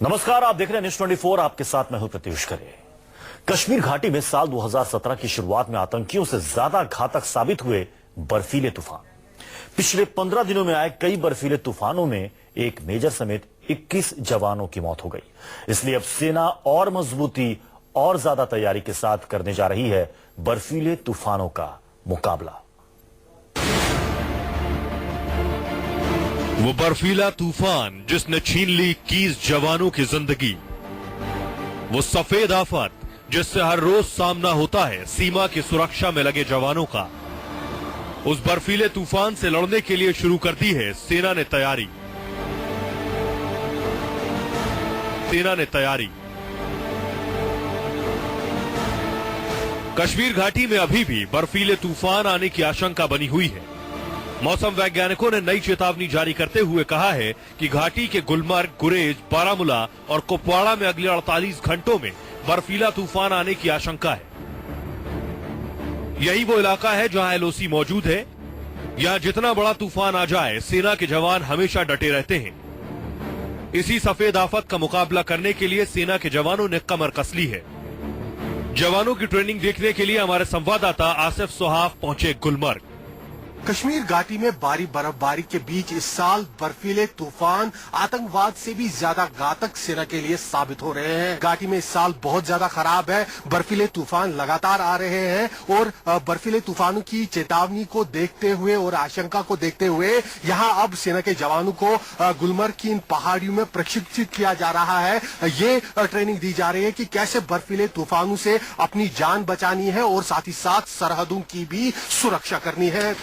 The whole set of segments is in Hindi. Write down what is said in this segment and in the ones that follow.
नमस्कार, आप देख रहे हैं न्यूज 24। आपके साथ मैं हूं प्रत्युष खरे। कश्मीर घाटी में साल 2017 की शुरुआत में आतंकियों से ज्यादा घातक साबित हुए बर्फीले तूफान। पिछले 15 दिनों में आए कई बर्फीले तूफानों में एक मेजर समेत 21 जवानों की मौत हो गई। इसलिए अब सेना और मजबूती और ज्यादा तैयारी के साथ करने जा रही है बर्फीले तूफानों का मुकाबला। वो बर्फीला तूफान जिसने छीन ली 21 जवानों की जिंदगी, वो सफेद आफत जिससे हर रोज सामना होता है सीमा की सुरक्षा में लगे जवानों का। उस बर्फीले तूफान से लड़ने के लिए शुरू कर दी है सेना ने तैयारी। कश्मीर घाटी में अभी भी बर्फीले तूफान आने की आशंका बनी हुई है। मौसम वैज्ञानिकों ने नई चेतावनी जारी करते हुए कहा है कि घाटी के गुलमर्ग, गुरेज, बारामूला और कुपवाड़ा में अगले 48 घंटों में बर्फीला तूफान आने की आशंका है। यही वो इलाका है जहां एलओसी मौजूद है। यहां जितना बड़ा तूफान आ जाए, सेना के जवान हमेशा डटे रहते हैं। इसी सफेद आफत का मुकाबला करने के लिए सेना के जवानों ने कमर कस ली है। जवानों की ट्रेनिंग देखने के लिए हमारे संवाददाता आसिफ सोहाफ पहुंचे गुलमर्ग। कश्मीर घाटी में भारी बर्फबारी के बीच इस साल बर्फीले तूफान आतंकवाद से भी ज्यादा घातक सेना के लिए साबित हो रहे हैं। घाटी में इस साल बहुत ज्यादा खराब है। बर्फीले तूफान लगातार आ रहे हैं और बर्फीले तूफानों की चेतावनी को देखते हुए और आशंका को देखते हुए यहां अब सेना के जवानों को गुलमर्ग की इन पहाड़ियों में प्रशिक्षित किया जा रहा है। ये ट्रेनिंग दी जा रही है कि कैसे बर्फीले तूफानों से अपनी जान बचानी है और साथ ही साथ सरहदों की भी सुरक्षा करनी है।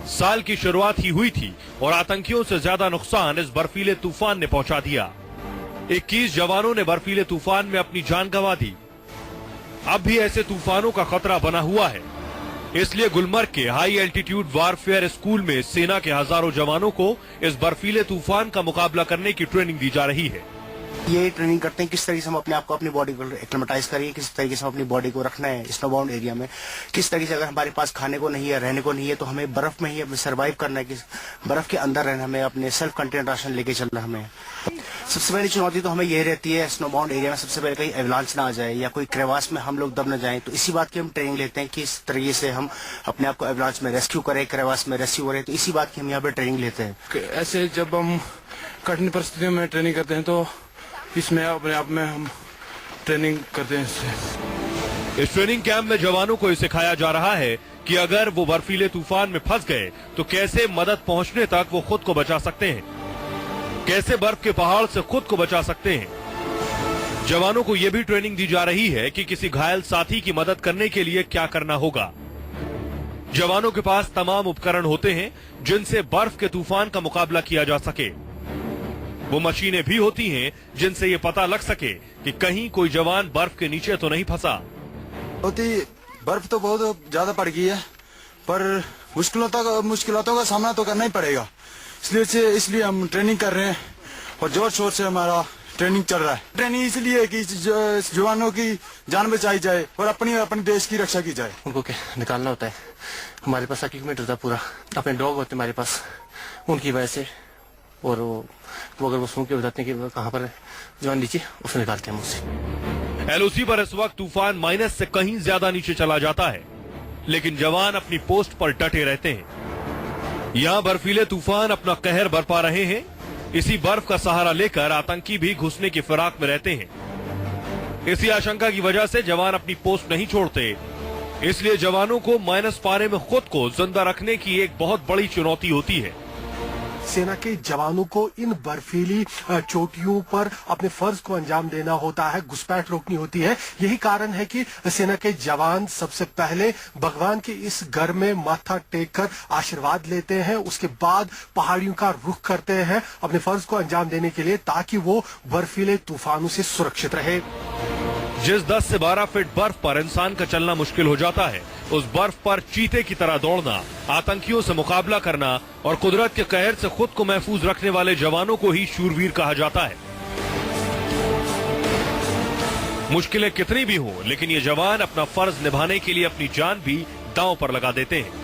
साल की शुरुआत ही हुई थी और आतंकियों से ज्यादा नुकसान इस बर्फीले तूफान ने पहुंचा दिया। 21 जवानों ने बर्फीले तूफान में अपनी जान गंवा दी। अब भी ऐसे तूफानों का खतरा बना हुआ है। इसलिए गुलमर्ग के हाई एल्टीट्यूड वारफेयर स्कूल में सेना के हजारों जवानों को इस बर्फीले तूफान का मुकाबला करने की ट्रेनिंग दी जा रही है। ये ट्रेनिंग करते हैं किस तरीके से हम अपने आप को, अपनी बॉडी को एक्लेमेटाइज करिए, किस तरीके से हम अपनी बॉडी को रखना है स्नोबाउंड एरिया में, किस तरीके से अगर हमारे पास खाने को नहीं है, रहने को नहीं है, तो हमें बर्फ में ही अपने सर्वाइव करना है, बर्फ के अंदर रहना, हमें अपने सेल्फ कंटेन राशन लेके चलना। हमें सबसे पहली चुनौती तो हमें यही रहती है स्नोबाउंड एरिया में सबसे पहले कहीं एवलांच ना आ जाए या कोई क्रेवास में हम लोग दब न जाए। तो इसी बात की हम ट्रेनिंग लेते हैं कि इस तरीके से हम अपने आप को एवलांच में रेस्क्यू करें, क्रेवास में रेस्क्यू करें। तो इसी बात की हम यहाँ पे ट्रेनिंग लेते हैं। ऐसे जब हम कठिन परिस्थितियों में ट्रेनिंग करते हैं तो इसमें अपने आप में हम ट्रेनिंग करते हैं। इससे इस ट्रेनिंग कैंप में जवानों को सिखाया जा रहा है कि अगर वो बर्फीले तूफान में फंस गए तो कैसे मदद पहुंचने तक वो खुद को बचा सकते हैं, कैसे बर्फ के पहाड़ से खुद को बचा सकते हैं। जवानों को यह भी ट्रेनिंग दी जा रही है कि किसी घायल साथी की मदद करने के लिए क्या करना होगा। जवानों के पास तमाम उपकरण होते हैं जिनसे बर्फ के तूफान का मुकाबला किया जा सके। वो मशीनें भी होती हैं जिनसे ये पता लग सके कि कहीं कोई जवान बर्फ के नीचे तो नहीं फंसा। बर्फ तो बहुत ज्यादा पड़ गई है, पर मुश्किलों का सामना तो करना ही पड़ेगा। इसलिए हम ट्रेनिंग कर रहे हैं और जोर शोर से हमारा ट्रेनिंग चल रहा है। ट्रेनिंग इसलिए कि जवानों की जान बचाई जाए और अपने देश की रक्षा की जाए। उनको निकालना होता है। हमारे पास इक्विपमेंट होता है पूरा, अपने डॉग होते हमारे पास, उनकी वजह से, और वो अगर वो सुन के बताते हैं कि कहाँ पर जवान नीचे, उसे निकालते हैं मुझसे। एलओसी पर इस वक्त तूफान माइनस से कहीं ज्यादा नीचे चला जाता है, लेकिन जवान अपनी पोस्ट पर डटे रहते हैं। यहाँ बर्फीले तूफान अपना कहर बरपा रहे हैं। इसी बर्फ का सहारा लेकर आतंकी भी घुसने की फिराक में रहते हैं। इसी आशंका की वजह से जवान अपनी पोस्ट नहीं छोड़ते। इसलिए जवानों को माइनस पारे में खुद को जिंदा रखने की एक बहुत बड़ी चुनौती होती है। सेना के जवानों को इन बर्फीली चोटियों पर अपने फर्ज को अंजाम देना होता है, घुसपैठ रोकनी होती है। यही कारण है कि सेना के जवान सबसे पहले भगवान के इस घर में माथा टेक कर आशीर्वाद लेते हैं, उसके बाद पहाड़ियों का रुख करते हैं अपने फर्ज को अंजाम देने के लिए, ताकि वो बर्फीले तूफानों से सुरक्षित रहे। जिस 10 से 12 फीट बर्फ पर इंसान का चलना मुश्किल हो जाता है, उस बर्फ पर चीते की तरह दौड़ना, आतंकियों से मुकाबला करना और कुदरत के कहर से खुद को महफूज रखने वाले जवानों को ही शूरवीर कहा जाता है। मुश्किलें कितनी भी हों, लेकिन ये जवान अपना फर्ज निभाने के लिए अपनी जान भी दांव पर लगा देते हैं।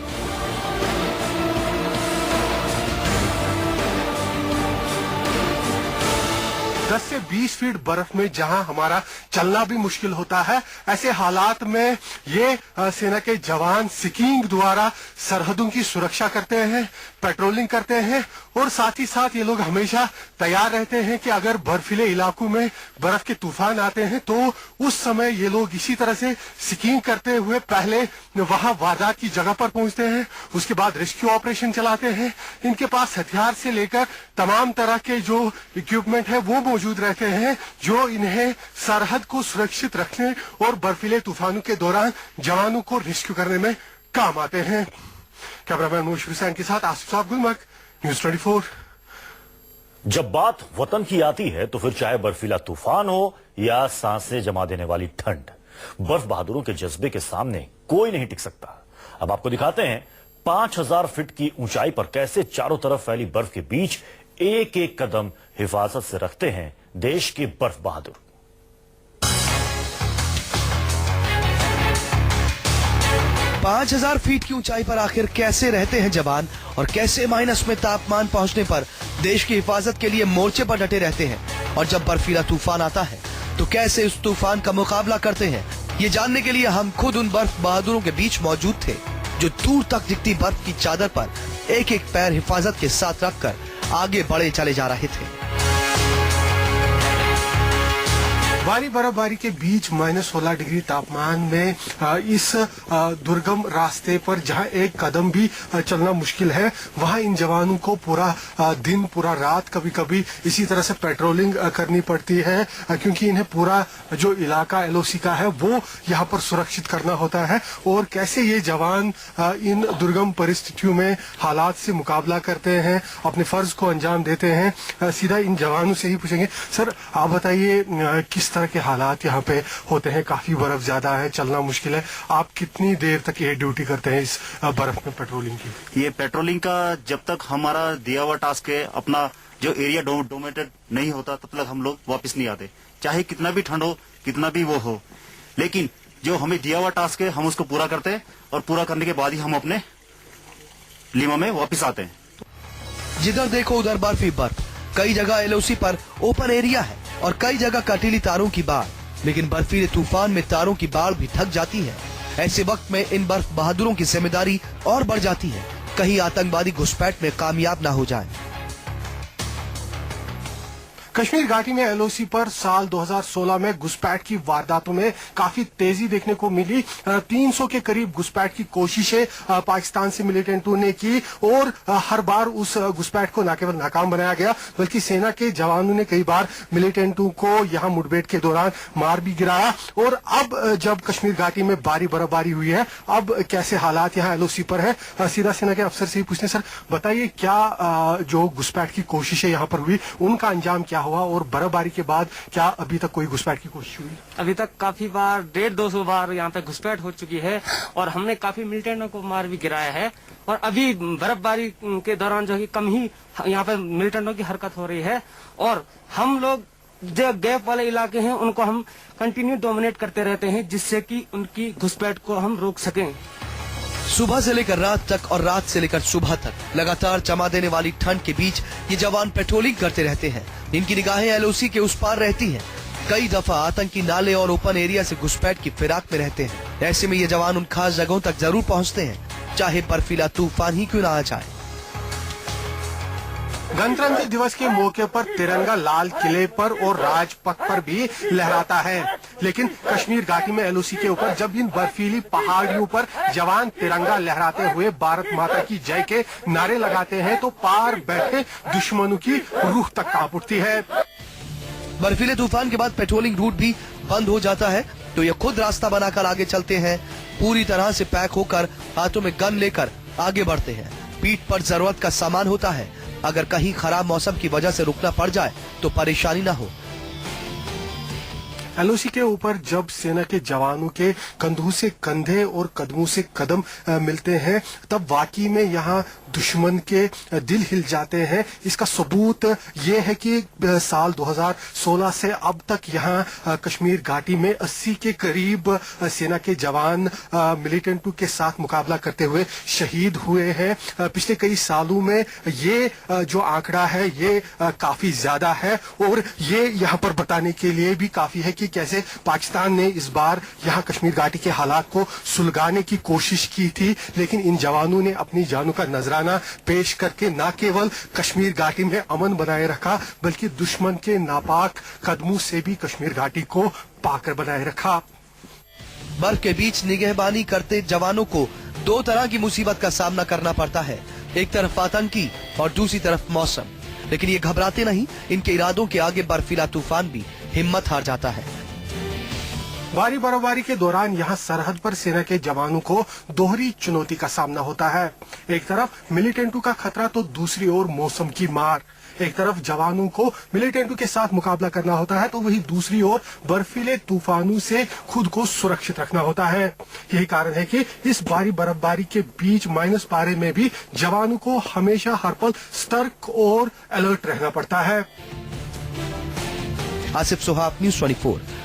10 से 20 फीट बर्फ में जहां हमारा चलना भी मुश्किल होता है, ऐसे हालात में ये सेना के जवान स्कीइंग द्वारा सरहदों की सुरक्षा करते हैं, पेट्रोलिंग करते हैं और साथ ही साथ ये लोग हमेशा तैयार रहते हैं कि अगर बर्फीले इलाकों में बर्फ के तूफान आते हैं तो उस समय ये लोग इसी तरह से स्कीइंग करते हुए पहले वहां वारदात की जगह पर पहुंचते हैं, उसके बाद रेस्क्यू ऑपरेशन चलाते हैं। इनके पास हथियार से लेकर तमाम तरह के जो इक्विपमेंट है वो मौजूद रहते हैं जो इन्हें सरहद को सुरक्षित रखने और बर्फीले तूफानों के दौरान जवानों को रेस्क्यू करने में काम आते हैं। कैमरामैन मुशफिक हुसैन के साथ आसिफ साहब, गुलमर्ग, न्यूज़ 24। जब बात वतन की आती है तो फिर चाहे बर्फीला तूफान हो या सांसें जमा देने वाली ठंड, बर्फ बहादुरों के जज्बे के सामने कोई नहीं टिक सकता। अब आपको दिखाते हैं 5000 फीट की ऊंचाई पर कैसे चारों तरफ फैली बर्फ के बीच एक एक कदम हिफाजत से रखते हैं देश के बर्फ बहादुर। पांच 5000 फीट की ऊंचाई पर आखिर कैसे रहते हैं जवान और कैसे माइनस में तापमान पहुंचने पर देश की हिफाजत के लिए मोर्चे पर डटे रहते हैं, और जब बर्फीला तूफान आता है तो कैसे उस तूफान का मुकाबला करते हैं, ये जानने के लिए हम खुद उन बर्फ बहादुरों के बीच मौजूद थे जो दूर तक दिखती बर्फ की चादर पर एक एक पैर हिफाजत के साथ रखकर आगे बढ़े चले जा रहे थे। भारी बर्फबारी के बीच -16 डिग्री तापमान में इस दुर्गम रास्ते पर जहां एक कदम भी चलना मुश्किल है, वहां इन जवानों को पूरा दिन पूरा रात कभी कभी इसी तरह से पेट्रोलिंग करनी पड़ती है, क्योंकि इन्हें पूरा जो इलाका LOC का है वो यहां पर सुरक्षित करना होता है। और कैसे ये जवान इन दुर्गम परिस्थितियों में हालात से मुकाबला करते हैं, अपने फर्ज को अंजाम देते हैं, सीधा इन जवानों से ही पूछेंगे। सर, आप बताइए किस तरह के हालात यहाँ पे होते हैं? काफी बर्फ ज्यादा है, चलना मुश्किल है। आप कितनी देर तक ये ड्यूटी करते हैं इस बर्फ में पेट्रोलिंग की? ये पेट्रोलिंग का जब तक हमारा दिया हुआ टास्क है, अपना जो एरिया डोमिनेटेड नहीं होता तब तक हम लोग वापस नहीं आते, चाहे कितना भी ठंड हो, कितना भी वो हो। लेकिन जो हमें दिया हुआ टास्क है हम उसको पूरा करते हैं और पूरा करने के बाद ही हम अपने लीमा में वापस आते हैं। जिधर देखो उधर बर्फ ही बर्फ। कई जगह LOC पर ओपन एरिया है और कई जगह कटीली तारों की बाढ़, लेकिन बर्फीले तूफान में तारों की बाढ़ भी थक जाती है। ऐसे वक्त में इन बर्फ बहादुरों की जिम्मेदारी और बढ़ जाती है, कहीं आतंकवादी घुसपैठ में कामयाब न हो जाए। कश्मीर घाटी में LOC पर साल 2016 में घुसपैठ की वारदातों में काफी तेजी देखने को मिली। 300 के करीब घुसपैठ की कोशिशें पाकिस्तान से मिलिटेंटों ने की और हर बार उस घुसपैठ को न केवल नाकाम बनाया गया बल्कि सेना के जवानों ने कई बार मिलिटेंटों को यहां मुठभेड़ के दौरान मार भी गिराया। और अब जब कश्मीर घाटी में भारी बर्फबारी हुई है, अब कैसे हालात यहाँ LOC पर है, सीधा सेना के अफसर से ही पूछते। सर, बताइए क्या जो घुसपैठ की कोशिशें यहाँ पर हुई उनका अंजाम क्या हुआ, और बर्फबारी के बाद क्या अभी तक कोई घुसपैठ की कोशिश हुई? अभी तक काफी बार 150-200 बार यहाँ पे घुसपैठ हो चुकी है और हमने काफी मिलिटेंटों को मार भी गिराया है। और अभी बर्फबारी के दौरान जो है कम ही यहाँ पे मिलिटेंटों की हरकत हो रही है और हम लोग जो गैप वाले इलाके हैं उनको हम कंटिन्यू डोमिनेट करते रहते हैं, जिससे कि उनकी घुसपैठ को हम रोक सकें। सुबह से लेकर रात तक और रात से लेकर सुबह तक लगातार जमा देने वाली ठंड के बीच ये जवान पेट्रोलिंग करते रहते हैं। इनकी निगाहें LOC के उस पार रहती हैं। कई दफा आतंकी नाले और ओपन एरिया से घुसपैठ की फिराक में रहते हैं। ऐसे में ये जवान उन खास जगहों तक जरूर पहुंचते हैं, चाहे बर्फीला तूफान ही क्यों ना आ जाए। गणतंत्र दिवस के मौके पर तिरंगा लाल किले पर और राजपथ पर भी लहराता है, लेकिन कश्मीर घाटी में LOC के ऊपर जब इन बर्फीली पहाड़ियों पर जवान तिरंगा लहराते हुए भारत माता की जय के नारे लगाते हैं तो पार बैठे दुश्मनों की रूह तक कांप उठती है। बर्फीले तूफान के बाद पेट्रोलिंग रूट भी बंद हो जाता है तो ये खुद रास्ता बनाकर आगे चलते हैं। पूरी तरह से पैक होकर हाथों में गन लेकर आगे बढ़ते हैं। पीठ पर जरूरत का सामान होता है, अगर कहीं खराब मौसम की वजह से रुकना पड़ जाए तो परेशानी ना हो। एलओसी के ऊपर जब सेना के जवानों के कंधों से कंधे और कदमों से कदम मिलते हैं, तब वाकई में यहाँ दुश्मन के दिल हिल जाते हैं। इसका सबूत ये है कि साल 2016 से अब तक यहाँ कश्मीर घाटी में 80 के करीब सेना के जवान मिलिटेंटों के साथ मुकाबला करते हुए शहीद हुए हैं। पिछले कई सालों में ये जो आंकड़ा है ये काफी ज्यादा है, और ये यहाँ पर बताने के लिए भी काफी है कि कैसे पाकिस्तान ने इस बार यहाँ कश्मीर घाटी के हालात को सुलगाने की कोशिश की थी, लेकिन इन जवानों ने अपनी जानों का नजराना पेश करके न केवल कश्मीर घाटी में अमन बनाए रखा, बल्कि दुश्मन के नापाक कदमों से भी कश्मीर घाटी को पाकर बनाए रखा। बर्फ के बीच निगहबानी करते जवानों को दो तरह की मुसीबत का सामना करना पड़ता है, एक तरफ आतंकी और दूसरी तरफ मौसम। लेकिन ये घबराते नहीं, इनके इरादों के आगे बर्फीला तूफान भी हिम्मत हार जाता है। भारी बर्फबारी के दौरान यहाँ सरहद पर सेना के जवानों को दोहरी चुनौती का सामना होता है। एक तरफ मिलिटेंटों का खतरा तो दूसरी ओर मौसम की मार। एक तरफ जवानों को मिलिटेंटों के साथ मुकाबला करना होता है, तो वहीं दूसरी ओर बर्फीले तूफानों से खुद को सुरक्षित रखना होता है। यही कारण है कि इस भारी बर्फबारी के बीच माइनस पारे में भी जवानों को हमेशा हर पल सतर्क और अलर्ट रहना पड़ता है। आसिफ सुहाब, न्यूज़ 24।